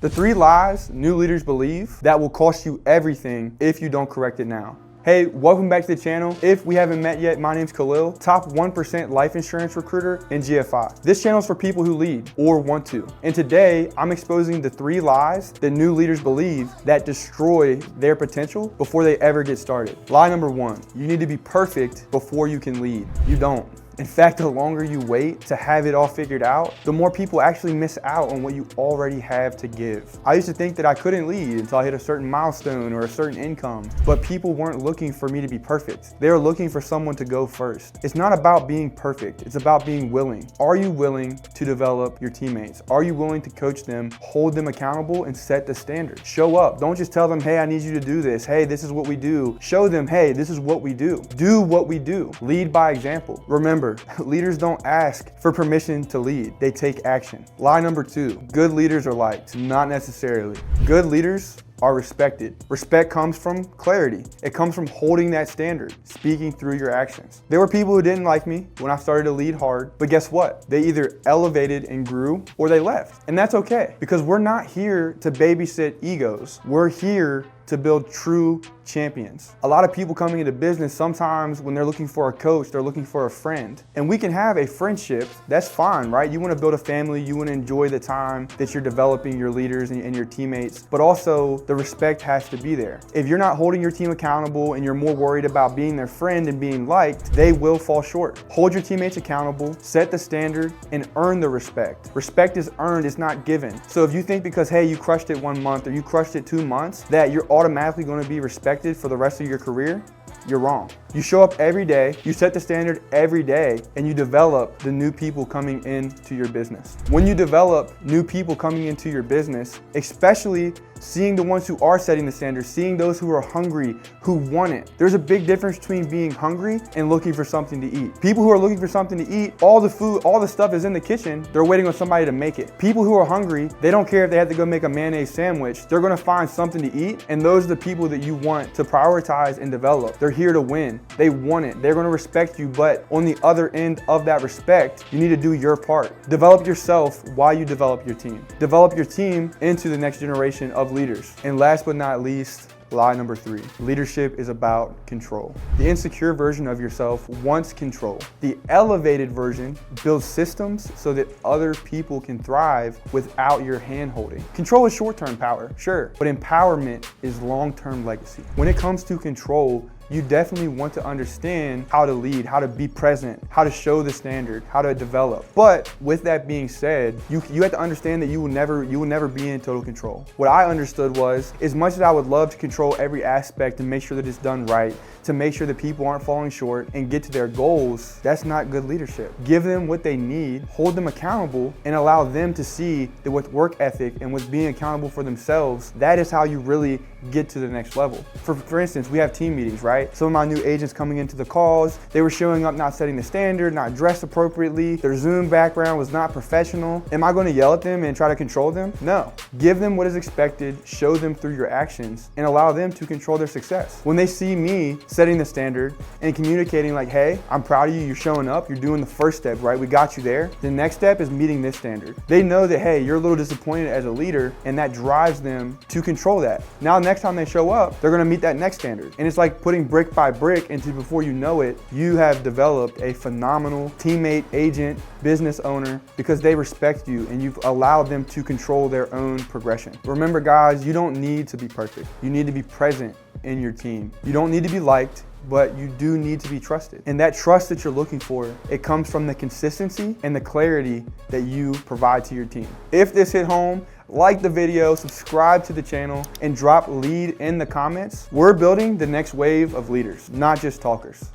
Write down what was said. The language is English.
The 3 lies new leaders believe that will cost you everything if you don't correct it now. Hey, welcome back to the channel. If we haven't met yet, my name's Khalil, top 1% life insurance recruiter in GFI. This channel is for people who lead or want to. And today, I'm exposing the 3 lies that new leaders believe that destroy their potential before they ever get started. Lie number 1, you need to be perfect before you can lead. You don't. In fact, the longer you wait to have it all figured out, the more people actually miss out on what you already have to give. I used to think that I couldn't lead until I hit a certain milestone or a certain income, but people weren't looking for me to be perfect. They were looking for someone to go first. It's not about being perfect, it's about being willing. Are you willing to develop your teammates? Are you willing to coach them, hold them accountable, and set the standard? Show up. Don't just tell them, hey, I need you to do this. Hey, this is what we do. Show them, hey, this is what we do. Do what we do. Lead by example. Remember, leaders don't ask for permission to lead, they take action. Lie number 2, good leaders are liked, not necessarily. Good leaders are respected. Respect comes from clarity. It comes from holding that standard, speaking through your actions. There were people who didn't like me when I started to lead hard, but guess what? They either elevated and grew or they left. And that's okay, because we're not here to babysit egos. We're here to build true champions. A lot of people coming into business, sometimes when they're looking for a coach, they're looking for a friend. And we can have a friendship, that's fine, right? You wanna build a family, you wanna enjoy the time that you're developing your leaders and your teammates, but also the respect has to be there. If you're not holding your team accountable and you're more worried about being their friend and being liked, they will fall short. Hold your teammates accountable, set the standard, and earn the respect. Respect is earned, it's not given. So if you think because, hey, you crushed it 1 month or you crushed it 2 months, that you're automatically going to be respected for the rest of your career, you're wrong. You show up every day, you set the standard every day, and you develop the new people coming into your business. When you develop new people coming into your business, especially seeing the ones who are setting the standard, seeing those who are hungry, who want it. There's a big difference between being hungry and looking for something to eat. People who are looking for something to eat, all the food, all the stuff is in the kitchen, they're waiting on somebody to make it. People who are hungry, they don't care if they have to go make a mayonnaise sandwich, they're gonna find something to eat, and those are the people that you want to prioritize and develop. They're here to win. They want it. They're gonna respect you, but on the other end of that respect, you need to do your part. Develop yourself while you develop your team. Develop your team into the next generation of leaders. And last but not least, lie number 3, leadership is about control. The insecure version of yourself wants control. The elevated version builds systems so that other people can thrive without your hand holding. Control is short-term power, sure, but empowerment is long-term legacy. When it comes to control, you definitely want to understand how to lead, how to be present, how to show the standard, how to develop. But with that being said, you have to understand that you will never be in total control. What I understood was, as much as I would love to control every aspect and make sure that it's done right, to make sure that people aren't falling short and get to their goals, that's not good leadership. Give them what they need, hold them accountable, and allow them to see that with work ethic and with being accountable for themselves, that is how you really get to the next level. For instance, we have team meetings, right? Some of my new agents coming into the calls, they were showing up not setting the standard, not dressed appropriately, their Zoom background was not professional. Am I going to yell at them and try to control them? No. Give them what is expected, show them through your actions, and allow them to control their success. When they see me setting the standard and communicating like, hey, I'm proud of you, you're showing up, you're doing the first step, right? We got you there. The next step is meeting this standard. They know that, hey, you're a little disappointed as a leader, and that drives them to control that. Now, next time they show up, they're gonna meet that next standard. And it's like putting brick by brick into, before you know it, you have developed a phenomenal teammate, agent, business owner, because they respect you and you've allowed them to control their own progression. Remember guys, you don't need to be perfect. You need to be present in your team. You don't need to be liked, but you do need to be trusted. And that trust that you're looking for, it comes from the consistency and the clarity that you provide to your team. If this hit home, like the video, subscribe to the channel, and drop lead in the comments. We're building the next wave of leaders, not just talkers.